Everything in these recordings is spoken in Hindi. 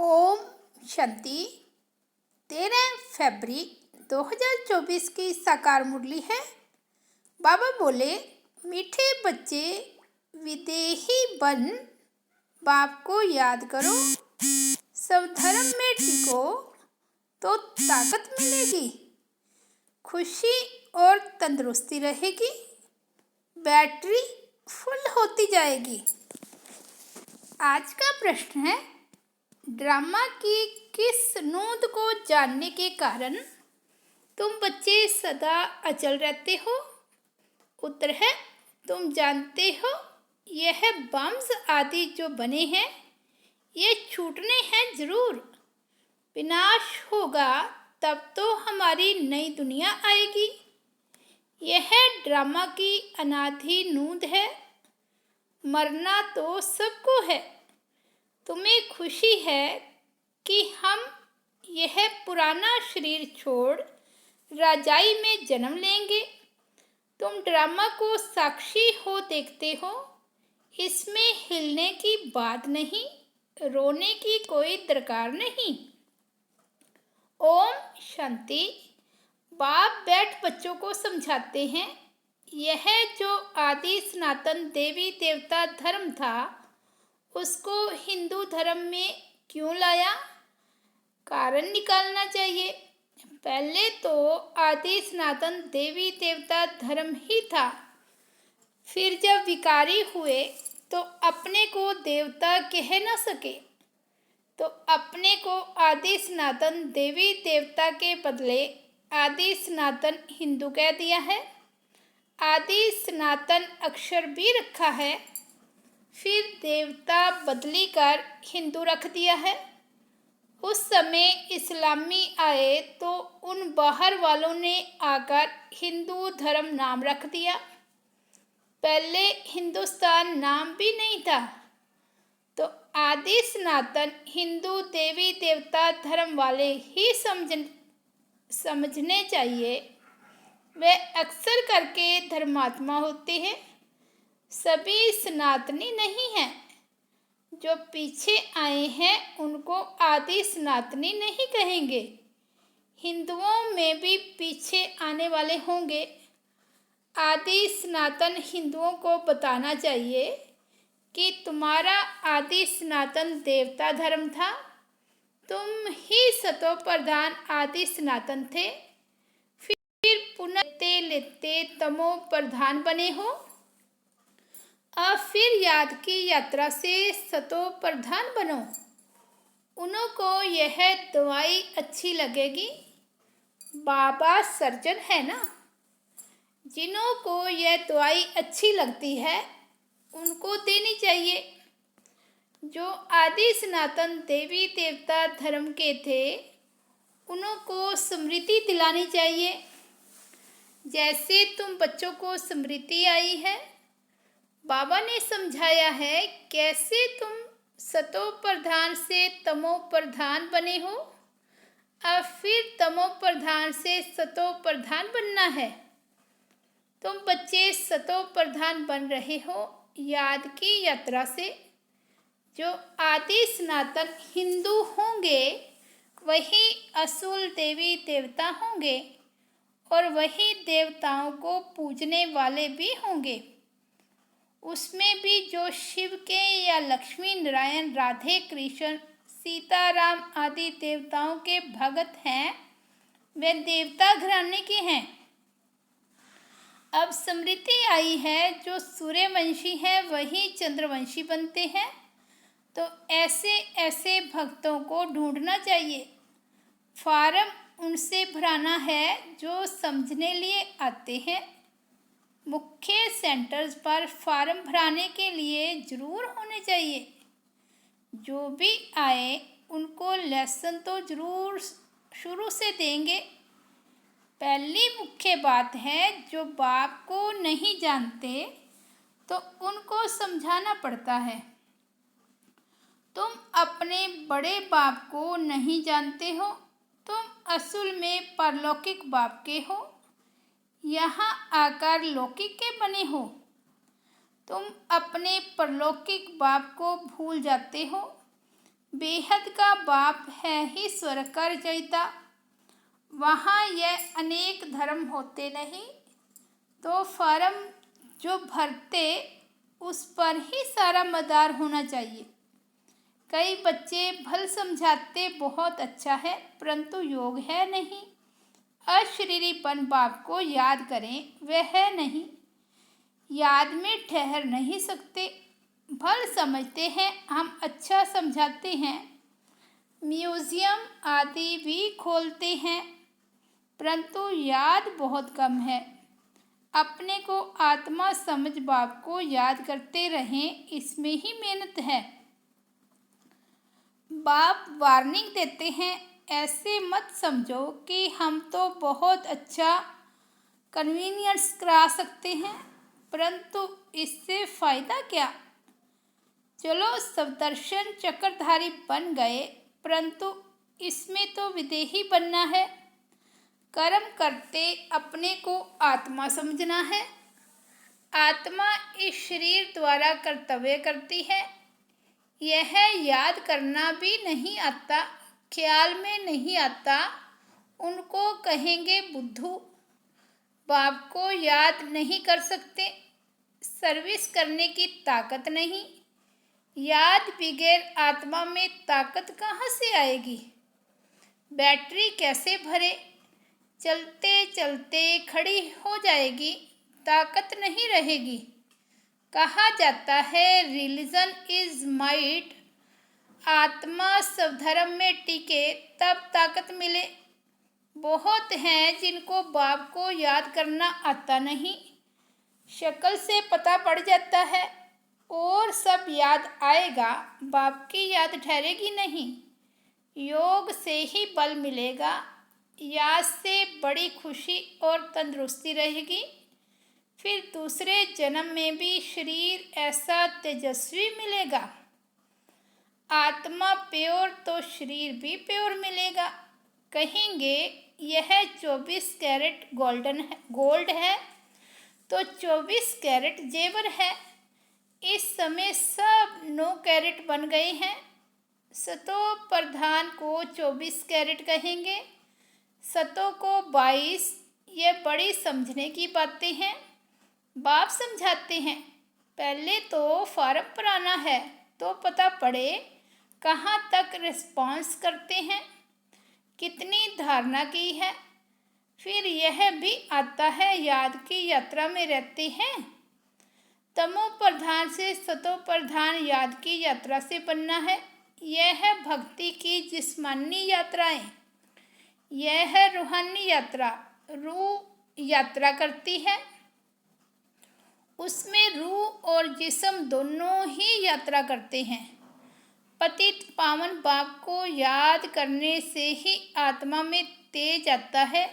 ओम शांति। 13 फरवरी 2024 की साकार मुरली है। बाबा बोले, मीठे बच्चे विदेही बन बाप को याद करो, सब धर्म में टिको तो ताकत मिलेगी, खुशी और तंदुरुस्ती रहेगी, बैटरी फुल होती जाएगी। आज का प्रश्न है, ड्रामा की किस नोंद को जानने के कारण तुम बच्चे सदा अचल रहते हो? उत्तर है, तुम जानते हो यह बम्स आदि जो बने हैं ये छूटने हैं जरूर। विनाश होगा तब तो हमारी नई दुनिया आएगी। यह ड्रामा की अनादि नोंद है। मरना तो सबको है। तुम्हें खुशी है कि हम यह पुराना शरीर छोड़ राजाई में जन्म लेंगे। तुम ड्रामा को साक्षी हो देखते हो, इसमें हिलने की बात नहीं, रोने की कोई दरकार नहीं। ओम शांति। बाप बैठ बच्चों को समझाते हैं, यह जो आदि सनातन देवी देवता धर्म था उसको हिंदू धर्म में क्यों लाया? कारण निकालना चाहिए। पहले तो आदि सनातन देवी देवता धर्म ही था, फिर जब विकारी हुए तो अपने को देवता कह न सके तो अपने को आदि सनातन देवी देवता के बदले आदि सनातन हिंदू कह दिया है। आदि सनातन अक्षर भी रखा है, फिर देवता बदली कर हिंदू रख दिया है। उस समय इस्लामी आए तो उन बाहर वालों ने आकर हिंदू धर्म नाम रख दिया। पहले हिंदुस्तान नाम भी नहीं था। तो आदि सनातन हिंदू देवी देवता धर्म वाले ही समझने चाहिए। वे अक्सर करके धर्मात्मा होते हैं, सभी सनातनी नहीं हैं। जो पीछे आए हैं उनको आदि सनातनी नहीं कहेंगे। हिंदुओं में भी पीछे आने वाले होंगे। आदि सनातन हिंदुओं को बताना चाहिए कि तुम्हारा आदि सनातन देवता धर्म था, तुम ही सतो प्रधान आदि सनातन थे, फिर पुनः लेते तमो प्रधान बने हो। अब फिर याद की यात्रा से सतो प्रधान बनो। उन्हों को यह दवाई अच्छी लगेगी। बाबा सर्जन है ना, जिन्हों को यह दवाई अच्छी लगती है उनको देनी चाहिए। जो आदि सनातन देवी देवता धर्म के थे उन्हों को स्मृति दिलानी चाहिए। जैसे तुम बच्चों को स्मृति आई है, बाबा ने समझाया है कैसे तुम सतो प्रधान से तमो प्रधान बने हो। अब फिर तमो प्रधान से सतो प्रधान बनना है। तुम बच्चे सतो प्रधान बन रहे हो याद की यात्रा से। जो आदि सनातन हिंदू होंगे वही असुल देवी देवता होंगे और वही देवताओं को पूजने वाले भी होंगे। उसमें भी जो शिव के या लक्ष्मी नारायण राधे कृष्ण सीताराम आदि देवताओं के भगत हैं वे देवता घराने के हैं। अब स्मृति आई है जो सूर्यवंशी है वही चंद्रवंशी बनते हैं। तो ऐसे ऐसे भक्तों को ढूंढना चाहिए। फार्म उनसे भराना है जो समझने लिए आते हैं। मुख्य सेंटर्स पर फार्म भराने के लिए ज़रूर होने चाहिए। जो भी आए उनको लेसन तो ज़रूर शुरू से देंगे। पहली मुख्य बात है, जो बाप को नहीं जानते तो उनको समझाना पड़ता है। तुम अपने बड़े बाप को नहीं जानते हो, तुम असल में परलौकिक बाप के हो, यहाँ आकर लौकिक के बने हो। तुम अपने परलौकिक बाप को भूल जाते हो। बेहद का बाप है ही स्वर्ग का रचयिता। वहाँ यह अनेक धर्म होते नहीं, तो फॉर्म जो भरते उस पर ही सारा मदार होना चाहिए। कई बच्चे भल समझाते बहुत अच्छा है, परंतु योग है नहीं। अशरीरीपन बाप को याद करें, वह है नहीं। याद में ठहर नहीं सकते। भल समझते हैं, हम अच्छा समझाते हैं। म्यूजियम आदि भी खोलते हैं, परंतु याद बहुत कम है। अपने को आत्मा समझ बाप को याद करते रहें, इसमें ही मेहनत है। बाप वार्निंग देते हैं, ऐसे मत समझो कि हम तो बहुत अच्छा कन्वीनियंस करा सकते हैं, परंतु इससे फ़ायदा क्या। चलो सप्तर्षण चक्रधारी बन गए, परंतु इसमें तो विदेही बनना है। कर्म करते अपने को आत्मा समझना है। आत्मा इस शरीर द्वारा कर्तव्य करती है। यह याद करना भी नहीं आता, ख्याल में नहीं आता। उनको कहेंगे बुद्धू। बाप को याद नहीं कर सकते, सर्विस करने की ताकत नहीं। याद बगैर आत्मा में ताकत कहाँ से आएगी। बैटरी कैसे भरे। चलते चलते खड़ी हो जाएगी, ताकत नहीं रहेगी। कहा जाता है रिलीजन इज माइट। आत्मा सब धर्म में टिके तब ताकत मिले। बहुत हैं जिनको बाप को याद करना आता नहीं। शक्ल से पता पड़ जाता है, और सब याद आएगा, बाप की याद ठहरेगी नहीं। योग से ही बल मिलेगा। याद से बड़ी खुशी और तंदुरुस्ती रहेगी। फिर दूसरे जन्म में भी शरीर ऐसा तेजस्वी मिलेगा। आत्मा प्योर तो शरीर भी प्योर मिलेगा। कहेंगे यह 24 कैरेट गोल्ड है, तो 24 कैरेट जेवर है। इस समय सब 9 कैरेट बन गए हैं। सतो प्रधान को 24 कैरेट कहेंगे, सतों को 22। ये बड़ी समझने की बातें हैं। बाप समझाते हैं, पहले तो फॉर्म भराना है, तो पता पड़े कहाँ तक रिस्पॉन्स करते हैं, कितनी धारणा की है। फिर यह भी आता है याद की यात्रा में रहते हैं। तमो प्रधान से सतो प्रधान याद की यात्रा से बनना है। यह है भक्ति की जिस्मानी यात्राएं। यह है रूहानी यात्रा। रूह यात्रा करती है, उसमें रूह और जिस्म दोनों ही यात्रा करते हैं। पतित पावन बाप को याद करने से ही आत्मा में तेज आता है।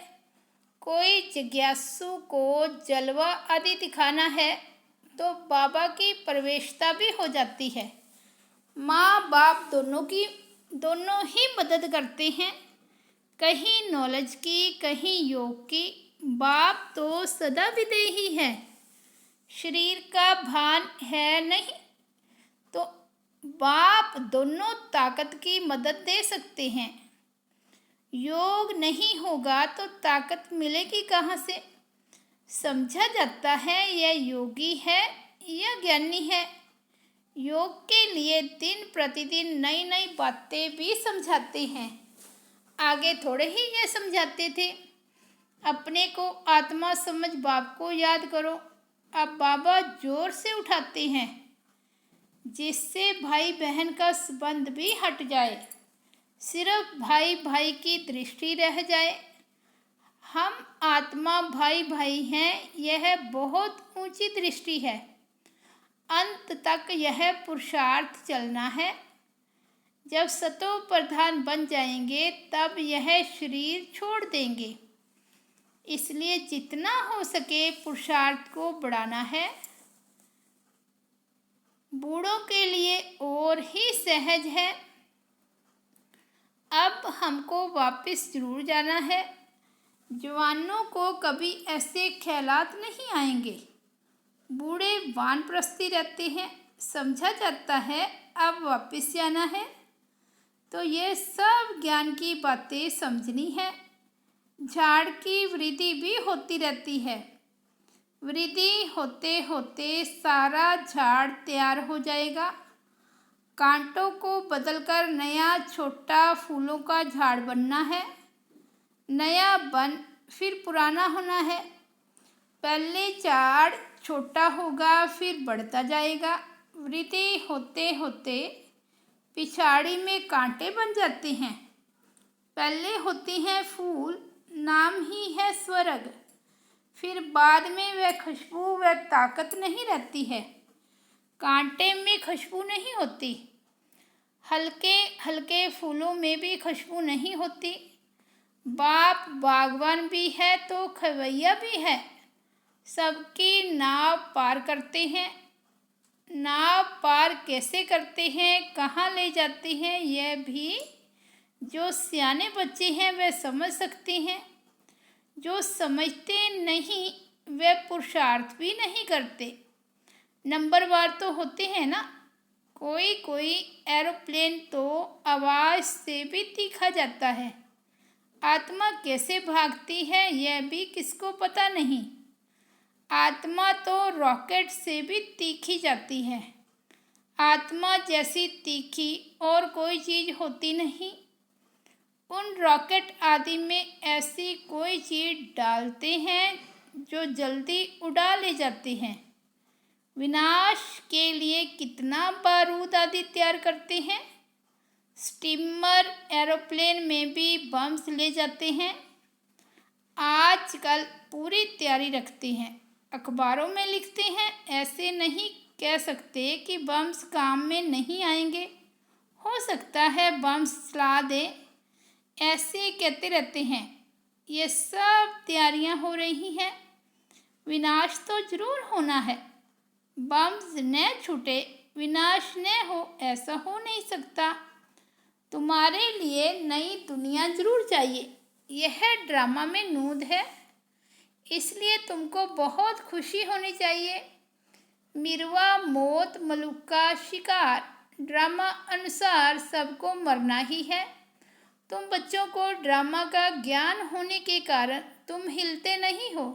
कोई जिज्ञासु को जलवा आदि दिखाना है, तो बाबा की प्रवेशता भी हो जाती है। माँ बाप दोनों ही मदद करते हैं, कहीं नॉलेज की, कहीं योग की। बाप तो सदा विदेही है, शरीर का भान है नहीं, तो बाप दोनों ताकत की मदद दे सकते हैं। योग नहीं होगा तो ताकत मिलेगी कहाँ से। समझा जाता है यह योगी है या ज्ञानी है। योग के लिए दिन प्रतिदिन नई नई बातें भी समझाते हैं। आगे थोड़े ही ये समझाते थे, अपने को आत्मा समझ बाप को याद करो। अब बाबा जोर से उठाते हैं, जिससे भाई बहन का संबंध भी हट जाए, सिर्फ भाई भाई की दृष्टि रह जाए। हम आत्मा भाई भाई हैं, यह बहुत ऊंची दृष्टि है। अंत तक यह पुरुषार्थ चलना है। जब सतो प्रधान बन जाएंगे तब यह शरीर छोड़ देंगे। इसलिए जितना हो सके पुरुषार्थ को बढ़ाना है। बूढ़ों के लिए और ही सहज है। अब हमको वापस जरूर जाना है। जवानों को कभी ऐसे ख्यालात नहीं आएंगे। बूढ़े वानप्रस्थी रहते हैं, समझा जाता है अब वापस जाना है। तो ये सब ज्ञान की बातें समझनी है। झाड़ की वृद्धि भी होती रहती है। वृद्धि होते होते सारा झाड़ तैयार हो जाएगा। कांटों को बदलकर नया छोटा फूलों का झाड़ बनना है। नया बन फिर पुराना होना है। पहले झाड़ छोटा होगा, फिर बढ़ता जाएगा। वृद्धि होते होते पिछाड़ी में कांटे बन जाते हैं। पहले होते हैं फूल, नाम ही है स्वर्ग। फिर बाद में वह खुशबू व ताकत नहीं रहती है। कांटे में खुशबू नहीं होती। हल्के हल्के फूलों में भी खुशबू नहीं होती। बाप बागवान भी है तो खवैया भी है। सबकी नाव पार करते हैं। नाव पार कैसे करते हैं, कहाँ ले जाते हैं, यह भी जो सियाने बच्चे हैं वे समझ सकते हैं। जो समझते नहीं वे पुरुषार्थ भी नहीं करते। नंबरवार तो होते हैं ना। कोई कोई एरोप्लेन तो आवाज़ से भी तीखा जाता है। आत्मा कैसे भागती है यह भी किसको पता नहीं। आत्मा तो रॉकेट से भी तीखी जाती है। आत्मा जैसी तीखी और कोई चीज़ होती नहीं। उन रॉकेट आदि में ऐसी कोई चीज़ डालते हैं जो जल्दी उड़ा ले जाते हैं। विनाश के लिए कितना बारूद आदि तैयार करते हैं। स्टीमर एरोप्लेन में भी बम्स ले जाते हैं। आजकल पूरी तैयारी रखते हैं, अखबारों में लिखते हैं। ऐसे नहीं कह सकते कि बम्स काम में नहीं आएंगे। हो सकता है बम्स चला दें, ऐसे कहते रहते हैं। ये सब तैयारियां हो रही हैं। विनाश तो जरूर होना है। बम्स न छूटे, विनाश न हो, ऐसा हो नहीं सकता। तुम्हारे लिए नई दुनिया जरूर चाहिए। यह ड्रामा में नूद है, इसलिए तुमको बहुत खुशी होनी चाहिए। मिरवा, मौत, मलुका, शिकार, ड्रामा अनुसार सबको मरना ही है। तुम बच्चों को ड्रामा का ज्ञान होने के कारण तुम हिलते नहीं हो,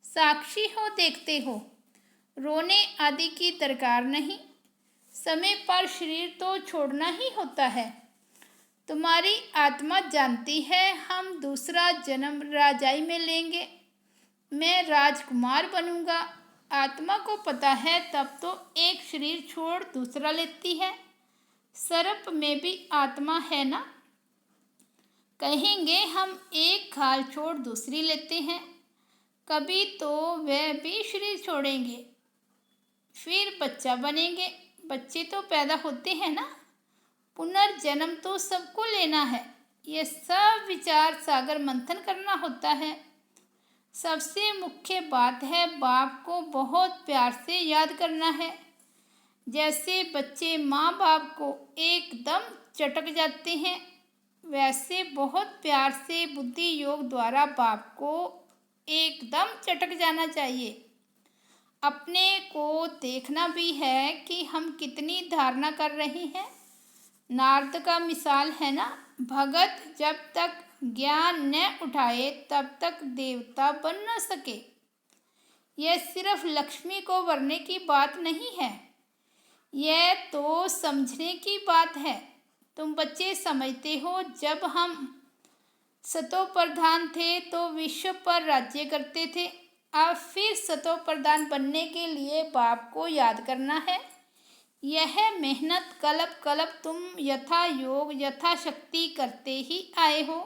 साक्षी हो, देखते हो। रोने आदि की दरकार नहीं। समय पर शरीर तो छोड़ना ही होता है। तुम्हारी आत्मा जानती है हम दूसरा जन्म राजाई में लेंगे। मैं राजकुमार बनूंगा। आत्मा को पता है, तब तो एक शरीर छोड़ दूसरा लेती है। सर्प में भी आत्मा है ना। कहेंगे हम एक खाल छोड़ दूसरी लेते हैं। कभी तो वह भी शरीर छोड़ेंगे, फिर बच्चा बनेंगे। बच्चे तो पैदा होते हैं ना। पुनर्जन्म तो सबको लेना है। ये सब विचार सागर मंथन करना होता है। सबसे मुख्य बात है बाप को बहुत प्यार से याद करना है। जैसे बच्चे माँ बाप को एकदम चटक जाते हैं, वैसे बहुत प्यार से बुद्धि योग द्वारा बाप को एकदम चटक जाना चाहिए। अपने को देखना भी है कि हम कितनी धारणा कर रहे हैं। नारद का मिसाल है ना। भगत जब तक ज्ञान न उठाए तब तक देवता बन न सके। यह सिर्फ लक्ष्मी को वरने की बात नहीं है, यह तो समझने की बात है। तुम बच्चे समझते हो, जब हम सतो प्रधान थे तो विश्व पर राज्य करते थे। अब फिर सतो प्रधान बनने के लिए बाप को याद करना है। यह मेहनत कल्प कल्प तुम यथा योग यथाशक्ति करते ही आए हो।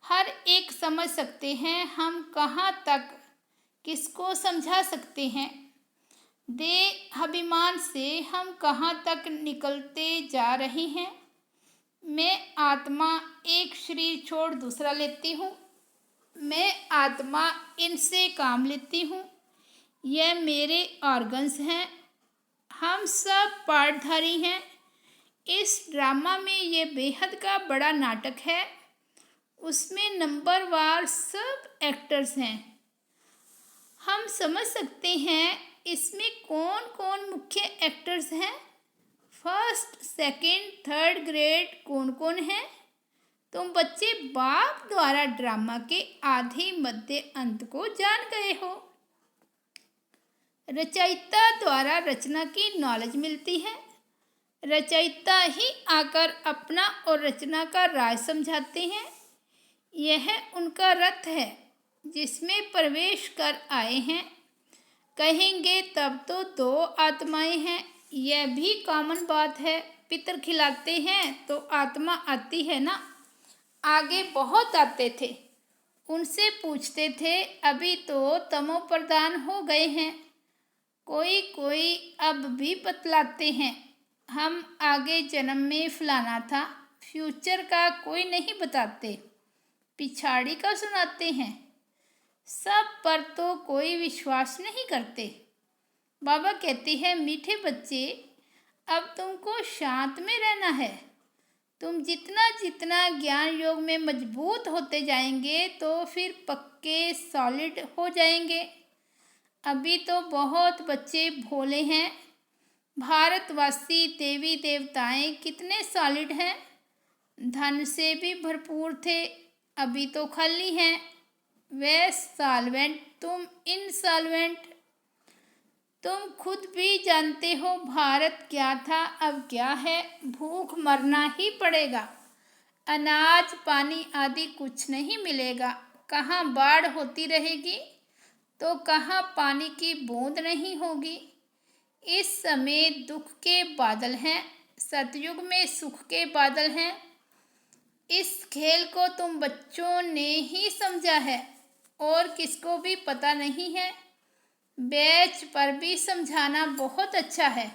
हर एक समझ सकते हैं हम कहाँ तक किसको समझा सकते हैं। देह अभिमान से हम कहाँ तक निकलते जा रहे हैं। मैं आत्मा एक शरीर छोड़ दूसरा लेती हूँ। मैं आत्मा इनसे काम लेती हूँ। यह मेरे ऑर्गन्स हैं। हम सब पार्टधारी हैं। इस ड्रामा में ये बेहद का बड़ा नाटक है। उसमें नंबरवार सब एक्टर्स हैं। हम समझ सकते हैं इसमें कौन कौन मुख्य एक्टर्स हैं। फर्स्ट, सेकंड, थर्ड ग्रेड कौन कौन है? तुम बच्चे बाप द्वारा ड्रामा के आधे मध्य अंत को जान गए हो। रचयिता द्वारा रचना की नॉलेज मिलती है। रचयिता ही आकर अपना और रचना का राज समझाते हैं। यह उनका रथ है जिसमें प्रवेश कर आए हैं। कहेंगे तब तो दो आत्माएं हैं, यह भी कॉमन बात है। पितर खिलाते हैं तो आत्मा आती है ना। आगे बहुत आते थे, उनसे पूछते थे, अभी तो तमो प्रधान हो गए हैं। कोई कोई अब भी बतलाते हैं, हम आगे जन्म में फलाना था। फ्यूचर का कोई नहीं बताते, पिछाड़ी का सुनाते हैं। सब पर तो कोई विश्वास नहीं करते। बाबा कहते हैं, मीठे बच्चे, अब तुमको शांत में रहना है। तुम जितना जितना ज्ञान योग में मजबूत होते जाएंगे तो फिर पक्के सॉलिड हो जाएंगे। अभी तो बहुत बच्चे भोले हैं। भारतवासी देवी देवताएं कितने सॉलिड हैं, धन से भी भरपूर थे, अभी तो खाली हैं। वे सॉल्वेंट, तुम इनसॉल्वेंट। तुम खुद भी जानते हो भारत क्या था, अब क्या है। भूख मरना ही पड़ेगा। अनाज पानी आदि कुछ नहीं मिलेगा। कहाँ बाढ़ होती रहेगी तो कहाँ पानी की बूंद नहीं होगी। इस समय दुख के बादल हैं, सतयुग में सुख के बादल हैं। इस खेल को तुम बच्चों ने ही समझा है और किसको भी पता नहीं है। बैच पर भी समझाना बहुत अच्छा है।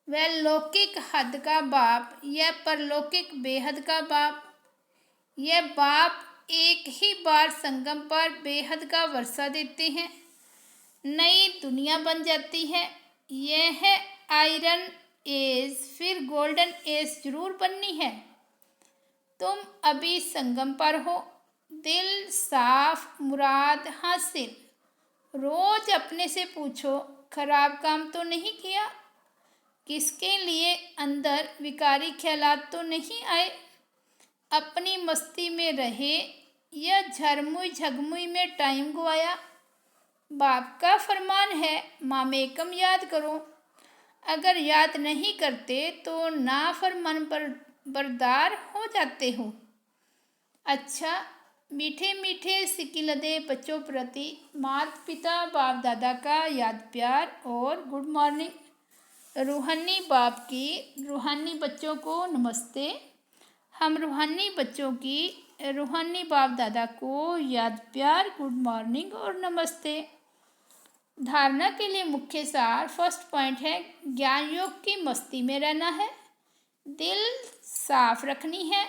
वह लौकिक हद का बाप या परलौकिक बेहद का बाप। यह बाप एक ही बार संगम पर बेहद का वर्षा देते हैं, नई दुनिया बन जाती है। यह है आयरन एज, फिर गोल्डन एज जरूर बननी है। तुम अभी संगम पर हो, दिल साफ, मुराद हासिल। रोज अपने से पूछो, खराब काम तो नहीं किया? किसके लिए अंदर विकारी ख्यालात तो नहीं आए? अपनी मस्ती में रहे या झरमुई झगमुई में टाइम गवाया? बाप का फरमान है, मामेकम याद करो। अगर याद नहीं करते तो नाफरमान बरदार हो जाते हो। अच्छा, मीठे मीठे सिकिलदे बच्चों प्रति माता पिता बाप दादा का याद प्यार और गुड मॉर्निंग। रूहानी बाप की रूहानी बच्चों को नमस्ते। हम रूहानी बच्चों की रूहानी बाप दादा को याद प्यार, गुड मॉर्निंग और नमस्ते। धारणा के लिए मुख्य सार, फर्स्ट पॉइंट है, ज्ञान योग की मस्ती में रहना है, दिल साफ रखनी है,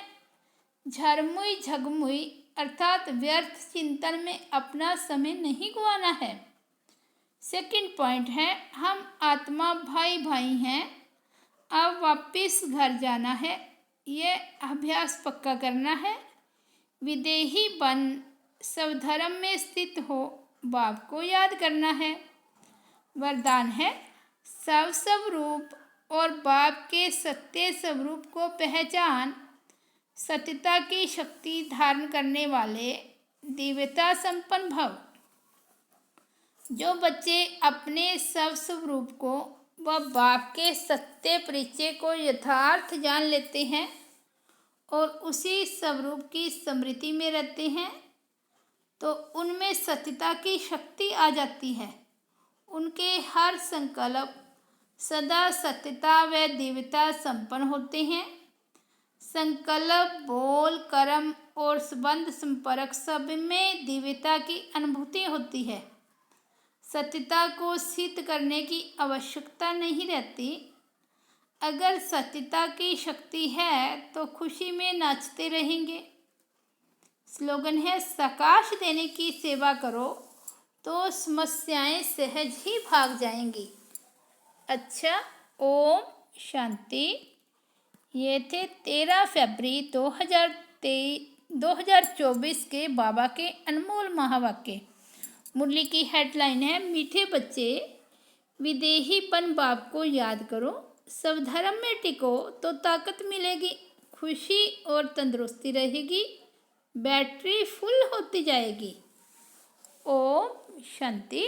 झरमुई झगमुई अर्थात व्यर्थ चिंतन में अपना समय नहीं गंवाना है। सेकंड पॉइंट है, हम आत्मा भाई भाई हैं, अब वापस घर जाना है, यह अभ्यास पक्का करना है। विदेही बन, सब धर्म में स्थित हो, बाप को याद करना है। वरदान है, सब स्वरूप और बाप के सत्य स्वरूप को पहचान। सत्यता की शक्ति धारण करने वाले दिव्यता संपन्न भव। जो बच्चे अपने सब स्वरूप को व बाप के सत्य परिचय को यथार्थ जान लेते हैं और उसी स्वरूप की स्मृति में रहते हैं तो उनमें सत्यता की शक्ति आ जाती है। उनके हर संकल्प सदा सत्यता व दिव्यता संपन्न होते हैं। संकल्प, बोल, कर्म और संबंध संपर्क सब में दिव्यता की अनुभूति होती है। सत्यता को सिद्ध करने की आवश्यकता नहीं रहती। अगर सत्यता की शक्ति है तो खुशी में नाचते रहेंगे। स्लोगन है, प्रकाश देने की सेवा करो तो समस्याएं सहज ही भाग जाएंगी। अच्छा, ओम शांति। ये थे 13 फरवरी 2024 के बाबा के अनमोल महावाक्य। मुरली की हेडलाइन है, मीठे बच्चे विदेहीपन बाप को याद करो, सब धर्म में टिको तो ताकत मिलेगी, खुशी और तंदुरुस्ती रहेगी, बैटरी फुल होती जाएगी। ओम शांति।